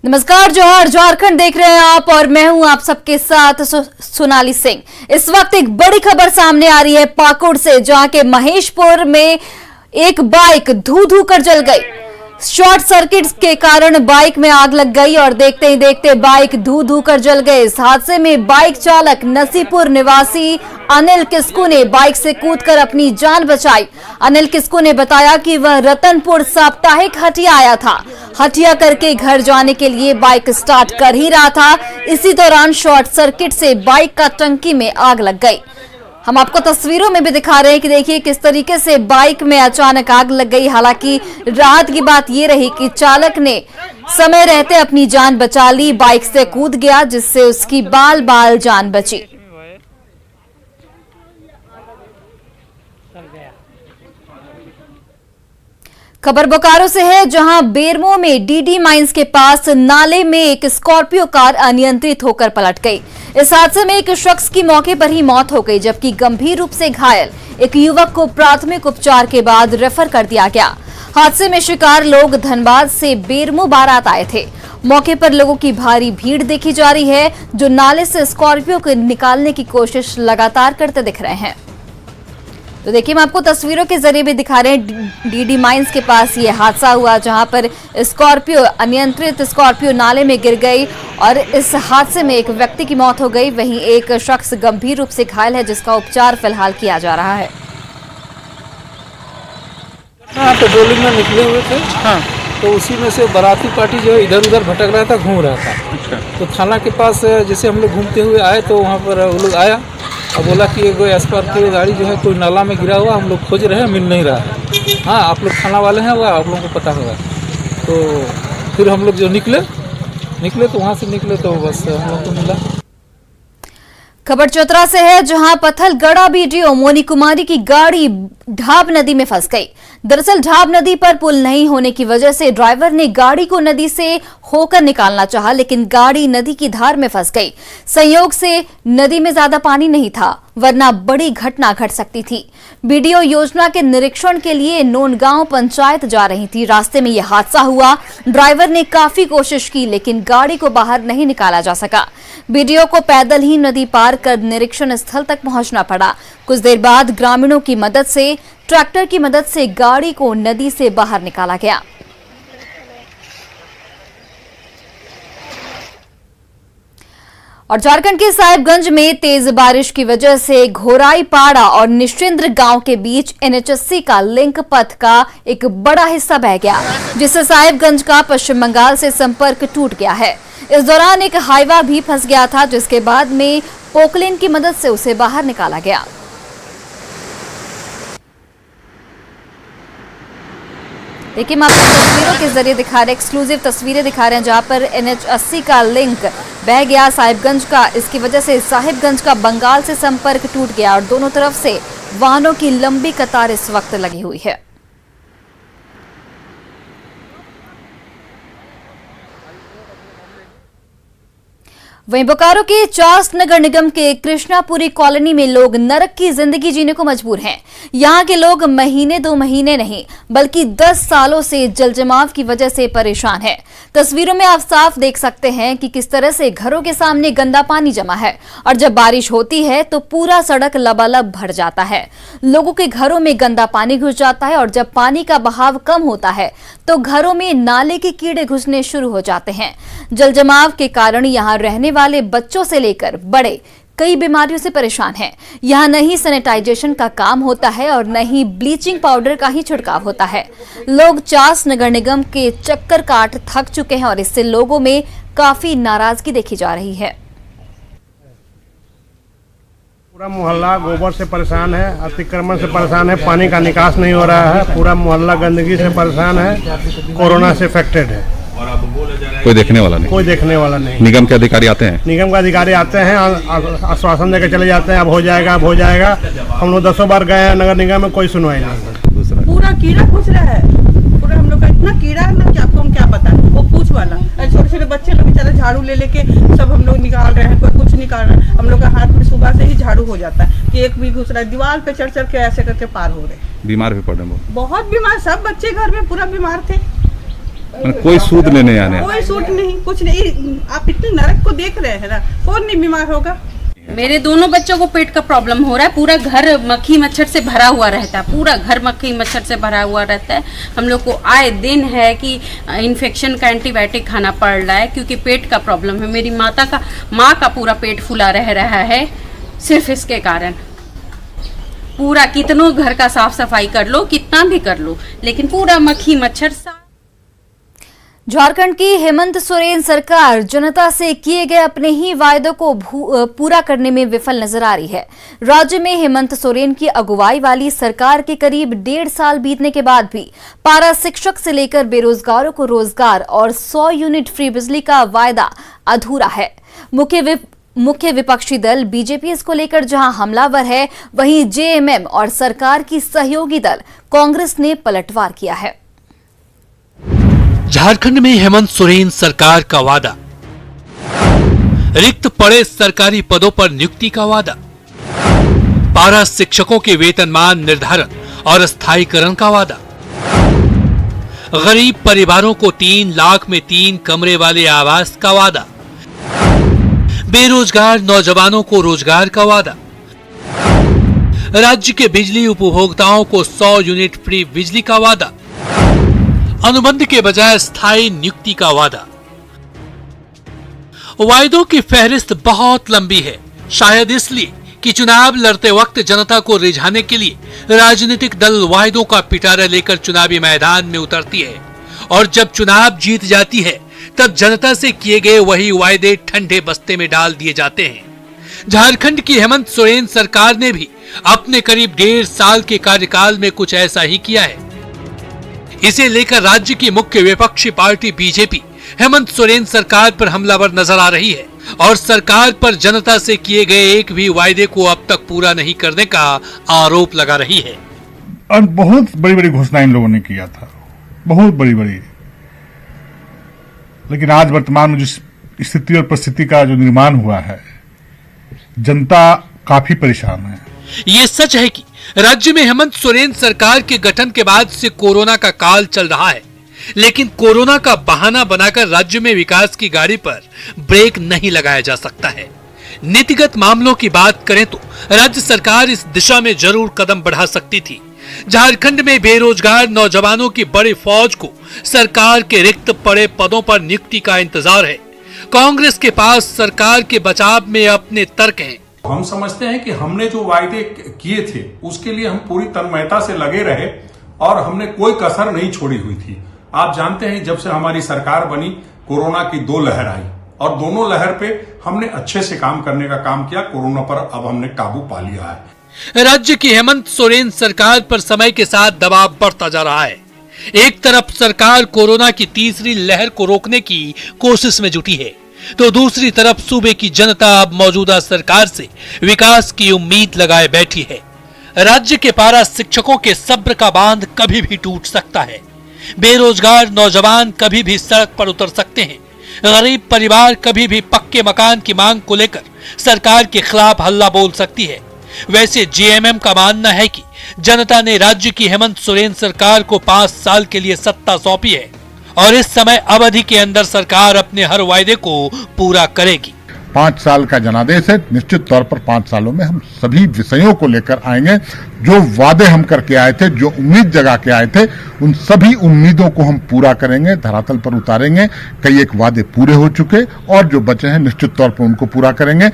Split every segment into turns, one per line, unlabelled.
नमस्कार, जोहार, झारखंड देख रहे हैं आप और मैं हूं आप सबके साथ सोनाली सिंह। इस वक्त एक बड़ी खबर सामने आ रही है पाकुड़ से, जहां के महेशपुर में एक बाइक धू धू कर जल गई। शॉर्ट सर्किट के कारण बाइक में आग लग गई और देखते ही देखते बाइक धू धू कर जल गए। इस हादसे में बाइक चालक नसीपुर निवासी अनिल किस्कू ने बाइक से कूदकर अपनी जान बचाई। अनिल किस्कू ने बताया कि वह रतनपुर साप्ताहिक हटिया आया था। हटिया करके घर जाने के लिए बाइक स्टार्ट कर ही रहा था। इसी दौरान शॉर्ट सर्किट से बाइक का टंकी में आग लग गई। हम आपको तस्वीरों में भी दिखा रहे हैं कि देखिए किस तरीके से बाइक में अचानक आग लग गई। हालांकि राहत की बात यह रही कि चालक ने समय रहते अपनी जान बचा ली, बाइक से कूद गया, जिससे उसकी बाल बाल जान बची। खबर बोकारो से है, जहां बेरमो में डीडी माइंस के पास नाले में एक स्कॉर्पियो कार अनियंत्रित होकर पलट गई। इस हादसे में एक शख्स की मौके पर ही मौत हो गई, जबकि गंभीर रूप से घायल एक युवक को प्राथमिक उपचार के बाद रेफर कर दिया गया। हादसे में शिकार लोग धनबाद से बेरमो बारात आए थे। मौके पर लोगों की भारी भीड़ देखी जा रही है, जो नाले से स्कॉर्पियो को निकालने की कोशिश लगातार करते दिख रहे हैं। तो देखिए, हम आपको तस्वीरों के जरिए भी दिखा रहे हैं, डीडी माइंस के पास ये हादसा हुआ, जहां पर स्कॉर्पियो अनियंत्रित स्कॉर्पियो नाले में गिर गई और इस हादसे में एक व्यक्ति की मौत हो गई। वहीं एक शख्स गंभीर रूप से घायल है, जिसका उपचार फिलहाल किया जा रहा है।
पेट्रोलिंग में निकले हुए थे, तो उसी में से बाराती पार्टी जो है इधर उधर भटक रहा था, घूम रहा था। तो थाना के पास जैसे हम लोग घूमते हुए आए, तो वहाँ पर वो लोग आया और बोला कि एक स्कॉर्पियो गाड़ी जो है कोई नाला में गिरा हुआ, हम लोग खोज रहे हैं, मिल नहीं रहा है। हाँ, आप लोग थाना वाले हैं, वह आप लोगों को पता होगा। तो फिर हम लोग जो निकले तो वहाँ से निकले तो बस हम लोग को मिला।
खबर चतरा से है, जहां पत्थलगढ़ा बीडीओ मोनी कुमारी की गाड़ी ढाब नदी में फंस गई। दरअसल ढाब नदी पर पुल नहीं होने की वजह से ड्राइवर ने गाड़ी को नदी से होकर निकालना चाहा, लेकिन गाड़ी नदी की धार में फंस गई। संयोग से नदी में ज्यादा पानी नहीं था, वरना बड़ी घटना घट सकती थी। बीडीओ योजना के निरीक्षण के लिए नोनगांव पंचायत जा रही थी। रास्ते में यह हादसा हुआ। ड्राइवर ने काफी कोशिश की, लेकिन गाड़ी को बाहर नहीं निकाला जा सका। बीडीओ को पैदल ही नदी पार कर निरीक्षण स्थल तक पहुंचना पड़ा। कुछ देर बाद ग्रामीणों की मदद से, ट्रैक्टर की मदद से गाड़ी को नदी से बाहर निकाला गया। और झारखंड के साहिबगंज में तेज बारिश की वजह से घोराईपाड़ा और निश्चिंद्र गांव के बीच NH80 का लिंक पथ का एक बड़ा हिस्सा बह गया, जिससे साहिबगंज का पश्चिम बंगाल से संपर्क टूट गया है। इस दौरान एक हाईवा भी फंस गया था, जिसके बाद में पोकलेन की मदद से उसे बाहर निकाला गया। देखिए, हम आपको तस्वीरों के जरिए दिखा रहे, एक्सक्लूसिव तस्वीरें दिखा रहे हैं, जहां पर NH80 का लिंक बह गया साहिबगंज का। इसकी वजह से साहिबगंज का बंगाल से संपर्क टूट गया और दोनों तरफ से वाहनों की लंबी कतार इस वक्त लगी हुई है। वहीं बोकारो के चास नगर निगम के कृष्णापुरी कॉलोनी में लोग नरक की जिंदगी जीने को मजबूर हैं। यहाँ के लोग महीने 2 महीने नहीं, बल्कि 10 सालों से जलजमाव की वजह से परेशान हैं। तस्वीरों में आप साफ देख सकते हैं कि किस तरह से घरों के सामने गंदा पानी जमा है और जब बारिश होती है तो पूरा सड़क लबालब भर जाता है। लोगों के घरों में गंदा पानी घुस जाता है और जब पानी का बहाव कम होता है तो घरों में नाले के कीड़े घुसने शुरू हो जाते हैं। जलजमाव के कारण यहाँ रहने वाले बच्चों से लेकर बड़े कई बीमारियों से परेशान हैं। यहाँ न ही सैनिटाइजेशन का काम होता है और न ही ब्लीचिंग पाउडर का ही छिड़काव होता है। लोग चास नगर निगम के चक्कर काट थक चुके हैं और इससे लोगों में काफी नाराजगी देखी जा रही है।
पूरा मोहल्ला गोबर से परेशान है, अतिक्रमण से परेशान है, पानी का निकास नहीं हो रहा है, पूरा मोहल्ला गंदगी से परेशान है, कोरोना से अफेक्टेड है।
कोई देखने वाला नहीं?
कोई देखने वाला नहीं।
निगम के अधिकारी आते हैं?
निगम के अधिकारी आते हैं, आश्वासन देकर चले जाते हैं, अब हो जाएगा, अब हो जाएगा। हम लोग 10 बार गए हैं नगर निगम में, कोई सुनवाई नहीं।
पूरा कीड़ा घुस रहा है, पूरा हम लोग का इतना कीड़ा है ना कि आपको हम क्या पता है। वो पूछ वाला छोटे छोटे बच्चे लोग बेचारे झाड़ू ले लेके सब हम लोग निकाल रहे हैं, कोई कुछ निकाल रहा है। हम लोग का हाथ में सुबह से ही झाड़ू हो जाता है कि एक भी घुस रहा है, दीवार पे चढ़ के ऐसे करके पार हो रहे।
बीमार भी पड़ रहे हैं,
बहुत बीमार, सब बच्चे घर में पूरा बीमार थे।
कोई सूद लेने आने
कोई सूट नहीं, कुछ नहीं। आप इतने नरक को देख रहे हैं ना, कौन नहीं बीमार होगा।
मेरे दोनों बच्चों को पेट का प्रॉब्लम हो रहा है, पूरा घर मक्खी मच्छर से भरा हुआ रहता है, पूरा घर मक्खी मच्छर से भरा हुआ रहता है। हम लोग को आए दिन है कि इन्फेक्शन का एंटीबायोटिक खाना पड़ रहा है, क्योंकि पेट का प्रॉब्लम है। मेरी माँ का पूरा पेट फूला रह रहा है सिर्फ इसके कारण। पूरा कितनों घर का साफ सफाई कर लो, कितना भी कर लो, लेकिन पूरा मक्खी मच्छर
झारखंड की हेमंत सोरेन सरकार जनता से किए गए अपने ही वायदों को पूरा करने में विफल नजर आ रही है। राज्य में हेमंत सोरेन की अगुवाई वाली सरकार के करीब 1.5 साल बीतने के बाद भी पारा शिक्षक से लेकर बेरोजगारों को रोजगार और 100 यूनिट फ्री बिजली का वायदा अधूरा है। मुख्य विपक्षी दल बीजेपी इसको लेकर जहां हमलावर है, वहीं जेएमएम और सरकार की सहयोगी दल कांग्रेस ने पलटवार किया है।
झारखंड में हेमंत सोरेन सरकार का वादा, रिक्त पड़े सरकारी पदों पर नियुक्ति का वादा, पारा शिक्षकों के वेतनमान निर्धारण और स्थायीकरण का वादा, गरीब परिवारों को 3 लाख में 3 कमरे वाले आवास का वादा, बेरोजगार नौजवानों को रोजगार का वादा, राज्य के बिजली उपभोक्ताओं को 100 यूनिट फ्री बिजली का वादा, अनुबंध के बजाय स्थायी नियुक्ति का वादा। वायदों की फहरिस्त बहुत लंबी है, शायद इसलिए कि चुनाव लड़ते वक्त जनता को रिझाने के लिए राजनीतिक दल वायदों का पिटारा लेकर चुनावी मैदान में उतरती है, और जब चुनाव जीत जाती है तब जनता से किए गए वही वायदे ठंडे बस्ते में डाल दिए जाते हैं। झारखंड की हेमंत सोरेन सरकार ने भी अपने करीब 1.5 साल के कार्यकाल में कुछ ऐसा ही किया है। इसे लेकर राज्य की मुख्य विपक्षी पार्टी बीजेपी हेमंत सोरेन सरकार पर हमलावर नजर आ रही है और सरकार पर जनता से किए गए एक भी वायदे को अब तक पूरा नहीं करने का आरोप लगा रही है।
और बहुत बड़ी बड़ी घोषणाएं इन लोगों ने किया था, बहुत बड़ी बड़ी, लेकिन आज वर्तमान में जिस स्थिति और परिस्थिति का जो निर्माण हुआ है, जनता काफी परेशान है।
ये सच है कि राज्य में हेमंत सोरेन सरकार के गठन के बाद से कोरोना का काल चल रहा है, लेकिन कोरोना का बहाना बनाकर राज्य में विकास की गाड़ी पर ब्रेक नहीं लगाया जा सकता है। नीतिगत मामलों की बात करें तो राज्य सरकार इस दिशा में जरूर कदम बढ़ा सकती थी। झारखंड में बेरोजगार नौजवानों की बड़ी फौज को सरकार के रिक्त पड़े पदों पर नियुक्ति का इंतजार है। कांग्रेस के पास सरकार के बचाव में अपने तर्क हैं।
हम समझते हैं कि हमने जो वायदे किए थे उसके लिए हम पूरी तन्मयता से लगे रहे और हमने कोई कसर नहीं छोड़ी हुई थी। आप जानते हैं जब से हमारी सरकार बनी, कोरोना की 2 लहर आई और दोनों लहर पे हमने अच्छे से काम करने का काम किया। कोरोना पर अब हमने काबू पा लिया है।
राज्य की हेमंत सोरेन सरकार पर समय के साथ दबाव बढ़ता जा रहा है। एक तरफ सरकार कोरोना की तीसरी लहर को रोकने की कोशिश में जुटी है, तो दूसरी तरफ सूबे की जनता अब मौजूदा सरकार से विकास की उम्मीद लगाए बैठी है। राज्य के पारा शिक्षकों के सब्र का बांध कभी भी टूट सकता है। बेरोजगार नौजवान कभी भी सड़क पर उतर सकते हैं। गरीब परिवार कभी भी पक्के मकान की मांग को लेकर सरकार के खिलाफ हल्ला बोल सकती है। वैसे जेएमएम का मानना है कि जनता ने राज्य की हेमंत सोरेन सरकार को 5 साल के लिए सत्ता सौंपी है और इस समय अवधि के अंदर सरकार अपने हर वायदे को पूरा करेगी।
5 साल का जनादेश है। निश्चित तौर पर 5 सालों में हम सभी विषयों को लेकर आएंगे। जो वादे हम करके आए थे, जो उम्मीद जगा के आए थे, उन सभी उम्मीदों को हम पूरा करेंगे, धरातल पर उतारेंगे। कई एक वादे पूरे हो चुके और जो बचे हैं निश्चित तौर पर उनको पूरा करेंगे।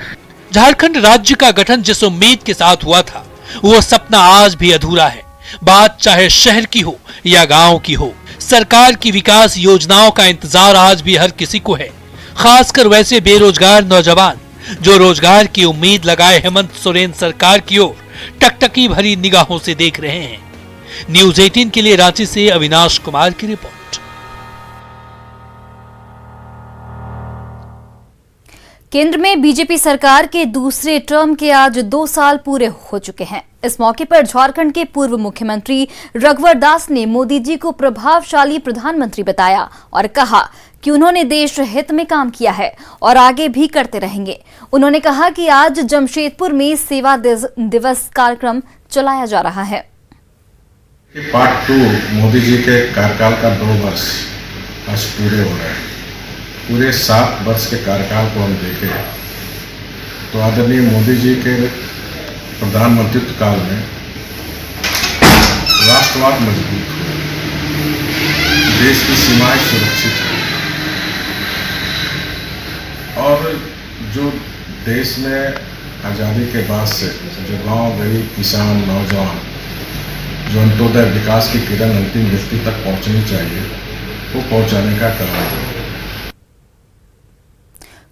झारखंड राज्य का गठन जिस उम्मीद के साथ हुआ था, वो सपना आज भी अधूरा है। बात चाहे शहर की हो या गांव की हो, सरकार की विकास योजनाओं का इंतजार आज भी हर किसी को है। खासकर वैसे बेरोजगार नौजवान जो रोजगार की उम्मीद लगाए हेमंत सोरेन सरकार की ओर टकटकी भरी निगाहों से देख रहे हैं। न्यूज़ 18 के लिए रांची से अविनाश कुमार की रिपोर्ट।
केंद्र में बीजेपी सरकार के दूसरे टर्म के आज 2 साल पूरे हो चुके हैं। इस मौके पर झारखंड के पूर्व मुख्यमंत्री रघुवर दास ने मोदी जी को प्रभावशाली प्रधानमंत्री बताया और कहा कि उन्होंने देश हित में काम किया है और आगे भी करते रहेंगे। उन्होंने कहा कि आज जमशेदपुर में सेवा दिवस कार्यक्रम चलाया जा रहा है।
पार्ट 2 मोदी जी के कार्यकाल का 2 वर्ष
आज पूरे हो रहे हैं। पूरे 7 वर्ष के कार्यकाल को हम देखें तो आदरणीय मोदी जी के प्रधानमंत्रित्व काल में राष्ट्रवाद मजबूत हुआ, देश की सीमाएं सुरक्षित हुई और जो देश में आज़ादी के बाद से जो गांव गरीब किसान नौजवान जो अंत्योदय विकास की किरण अंतिम व्यक्ति तक पहुंचनी चाहिए वो पहुंचाने का काम है।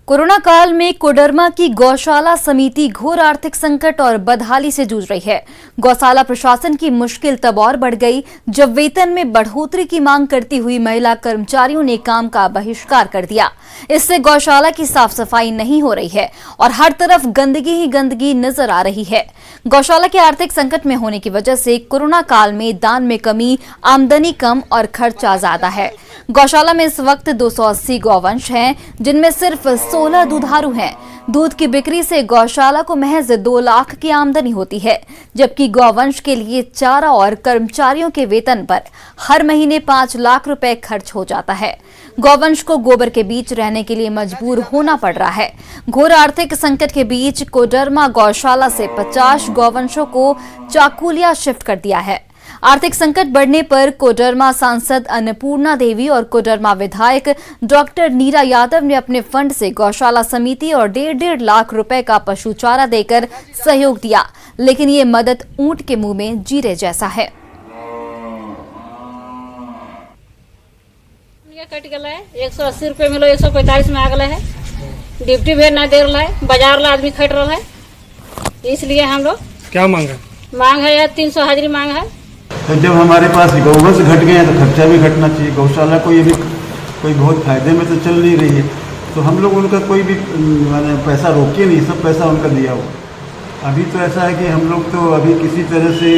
कोरोना काल में कोडरमा की गौशाला समिति घोर आर्थिक संकट और बदहाली से जूझ रही है। गौशाला प्रशासन की मुश्किल तब और बढ़ गई जब वेतन में बढ़ोतरी की मांग करती हुई महिला कर्मचारियों ने काम का बहिष्कार कर दिया। इससे गौशाला की साफ सफाई नहीं हो रही है और हर तरफ गंदगी ही गंदगी नजर आ रही है। गौशाला के आर्थिक संकट में होने की वजह से कोरोना काल में दान में कमी, आमदनी कम और खर्चा ज्यादा है। गौशाला में इस वक्त 280 गौवंश हैं, जिनमें सिर्फ 16 दुधारू हैं। दूध की बिक्री से गौशाला को महज 2 लाख की आमदनी होती है, जबकि गौवंश के लिए चारा और कर्मचारियों के वेतन पर हर महीने 5 लाख रुपए खर्च हो जाता है। गौवंश को गोबर के बीच रहने के लिए मजबूर होना पड़ रहा है। घोर आर्थिक संकट के बीच कोडरमा गौशाला से 50 गौवंशों को चाकुलिया शिफ्ट कर दिया है। आर्थिक संकट बढ़ने पर कोडरमा सांसद अन्नपूर्णा देवी और कोडरमा विधायक डॉक्टर नीरा यादव ने अपने फंड से गौशाला समिति और 1.5 लाख रुपए का पशु चारा देकर सहयोग दिया, लेकिन ये मदद ऊंट के मुंह में जीरे जैसा है।
कट गया है 180 रुपए मिलो 145 में आ गया है। डिप्टी भी ना दे रहा है, बाजार ला आदमी खट रहा है। इसलिए हम लोग
क्या मांग
है यार 300 हाजिरी मांग है।
तो जब हमारे पास गौवंश घट गए हैं तो खर्चा भी घटना चाहिए। गौशाला को ये भी कोई बहुत फायदे में तो चल नहीं रही है, तो हम लोग उनका कोई भी मैंने पैसा रोके नहीं, सब पैसा उनका दिया हुआ। अभी तो ऐसा है कि हम लोग तो अभी किसी तरह से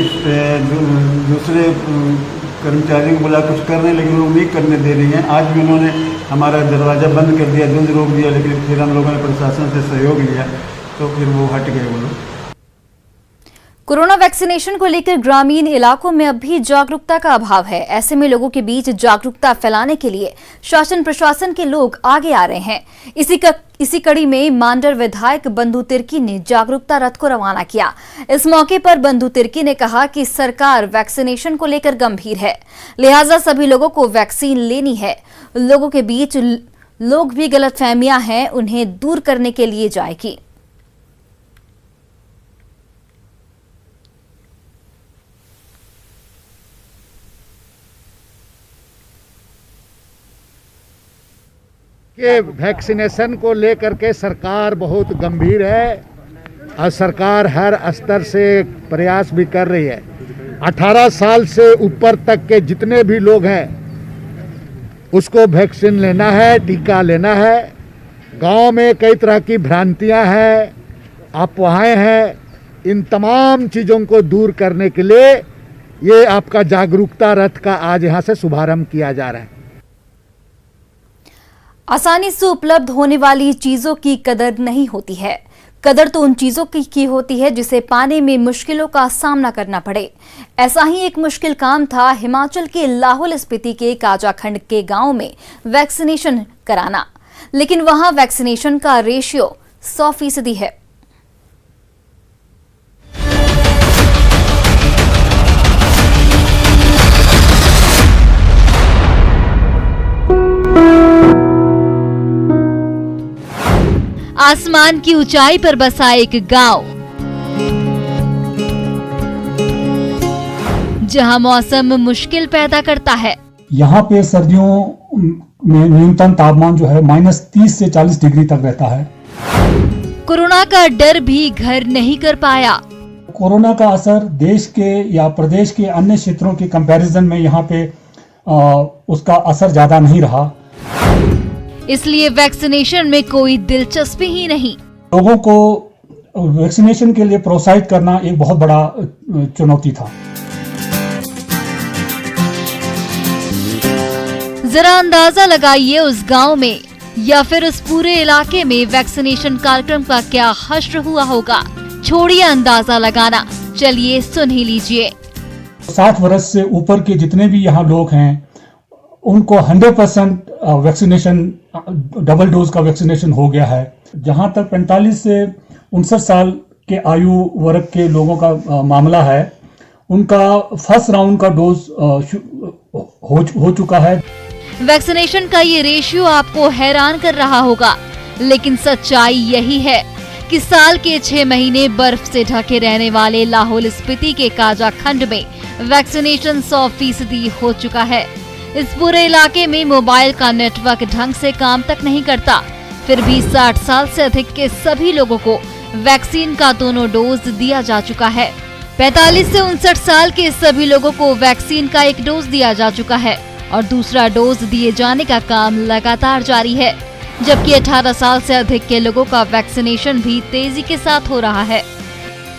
दूसरे कर्मचारियों को बुला कुछ कर रहे हैं, लेकिन वो नहीं करने दे रही हैं। आज भी उन्होंने हमारा दरवाज़ा बंद कर दिया, दूध रोक दिया, लेकिन फिर हम लोगों ने प्रशासन से सहयोग लिया तो फिर वो हट गए वो लोग।
कोरोना वैक्सीनेशन को लेकर ग्रामीण इलाकों में अब भी जागरूकता का अभाव है। ऐसे में लोगों के बीच जागरूकता फैलाने के लिए शासन प्रशासन के लोग आगे आ रहे हैं। इसी कड़ी में मांडर विधायक बंधु तिर्की ने जागरूकता रथ को रवाना किया। इस मौके पर बंधु तिर्की ने कहा कि सरकार वैक्सीनेशन को लेकर गंभीर है, लिहाजा सभी लोगों को वैक्सीन लेनी है। लोगों के बीच लोग भी गलतफहमियां हैं, उन्हें दूर करने के लिए जाएगी।
कि वैक्सीनेशन को लेकर के सरकार बहुत गंभीर है और सरकार हर स्तर से प्रयास भी कर रही है। 18 साल से ऊपर तक के जितने भी लोग हैं उसको वैक्सीन लेना है, टीका लेना है। गांव में कई तरह की भ्रांतियां हैं, अफवाहें हैं, इन तमाम चीज़ों को दूर करने के लिए ये आपका जागरूकता रथ का आज यहाँ से शुभारंभ किया जा रहा है।
आसानी से उपलब्ध होने वाली चीजों की कदर नहीं होती है। कदर तो उन चीजों की होती है जिसे पाने में मुश्किलों का सामना करना पड़े। ऐसा ही एक मुश्किल काम था हिमाचल के लाहौल स्पीति के काजाखंड के गांव में वैक्सीनेशन कराना, लेकिन वहां वैक्सीनेशन का रेशियो 100% है। आसमान की ऊंचाई पर बसा एक गांव, जहां मौसम मुश्किल पैदा करता है।
यहाँ पे सर्दियों में न्यूनतम तापमान जो है -30 से 40 डिग्री तक रहता है।
कोरोना का डर भी घर नहीं कर पाया।
कोरोना का असर देश के या प्रदेश के अन्य क्षेत्रों के कंपैरिजन में यहाँ पे उसका असर ज्यादा नहीं रहा,
इसलिए वैक्सीनेशन में कोई दिलचस्पी ही नहीं।
लोगों को वैक्सीनेशन के लिए प्रोत्साहित करना एक बहुत बड़ा चुनौती था।
जरा अंदाजा लगाइए उस गांव में या फिर उस पूरे इलाके में वैक्सीनेशन कार्यक्रम का क्या हश्र हुआ होगा। छोड़िए अंदाजा लगाना, चलिए सुन ही लीजिए।
60 वर्ष से ऊपर के जितने भी यहाँ लोग हैं उनको 100% वैक्सीनेशन डबल डोज का वैक्सीनेशन हो गया है। जहां तक 45 से 59 साल के आयु वर्ग के लोगों का मामला है, उनका फर्स्ट राउंड का डोज हो चुका है।
वैक्सीनेशन का ये रेशियो आपको हैरान कर रहा होगा, लेकिन सच्चाई यही है कि साल के 6 महीने बर्फ से ढके रहने वाले लाहौल स्पीति के काजा खंड में वैक्सीनेशन 100% हो चुका है। इस पूरे इलाके में मोबाइल का नेटवर्क ढंग से काम तक नहीं करता, फिर भी 60 साल से अधिक के सभी लोगों को वैक्सीन का दोनों डोज दिया जा चुका है। 45 से 59 साल के सभी लोगों को वैक्सीन का एक डोज दिया जा चुका है और दूसरा डोज दिए जाने का काम लगातार जारी है, जबकि 18 साल से अधिक के लोगों का वैक्सीनेशन भी तेजी के साथ हो रहा है।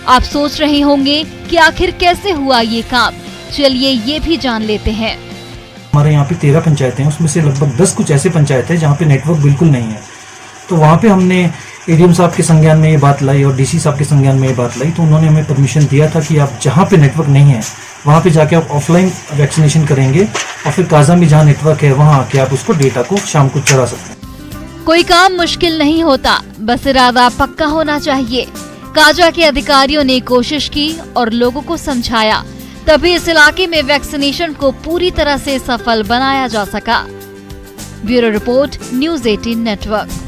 आप सोच रहे होंगे कि आखिर कैसे हुआ ये काम, चलिए ये भी जान लेते हैं।
हमारे यहाँ पे 13 पंचायतें हैं, उसमें से लगभग 10 कुछ ऐसे पंचायत है जहाँ पे नेटवर्क बिल्कुल नहीं है। तो वहाँ पे हमने एडीएम साहब के संज्ञान में ये बात लाई और डीसी साहब के संज्ञान में ये बात लाई, तो उन्होंने हमें परमिशन दिया था कि आप जहाँ पे नेटवर्क नहीं है वहाँ पे जाके आप ऑफलाइन वैक्सीनेशन करेंगे और फिर काजा में जहाँ नेटवर्क है वहाँ आके आप उसको डेटा को शाम को चढ़ा सकते हैं।
कोई काम मुश्किल नहीं होता, बस इरादा पक्का होना चाहिए। काजा के अधिकारियों ने कोशिश की और लोगों को समझाया, तभी इस इलाके में वैक्सीनेशन को पूरी तरह से सफल बनाया जा सका। Bureau report, news 18 network.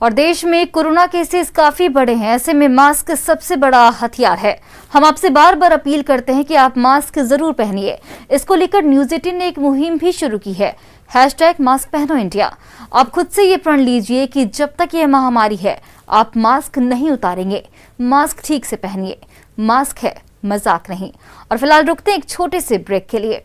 और देश में कोरोना केसेस काफी बढ़े हैं, ऐसे में मास्क सबसे बड़ा हथियार है। हम आपसे बार बार अपील करते हैं कि आप मास्क जरूर पहनिए। इसको लेकर न्यूज़ 18 ने एक मुहिम भी शुरू की है, #मास्क पहनो इंडिया। आप खुद से ये प्रण लीजिए कि जब तक ये महामारी है आप मास्क नहीं उतारेंगे। मास्क ठीक से पहनिए, मास्क है मजाक नहीं। और फिलहाल रुकते हैं एक छोटे से ब्रेक के लिए।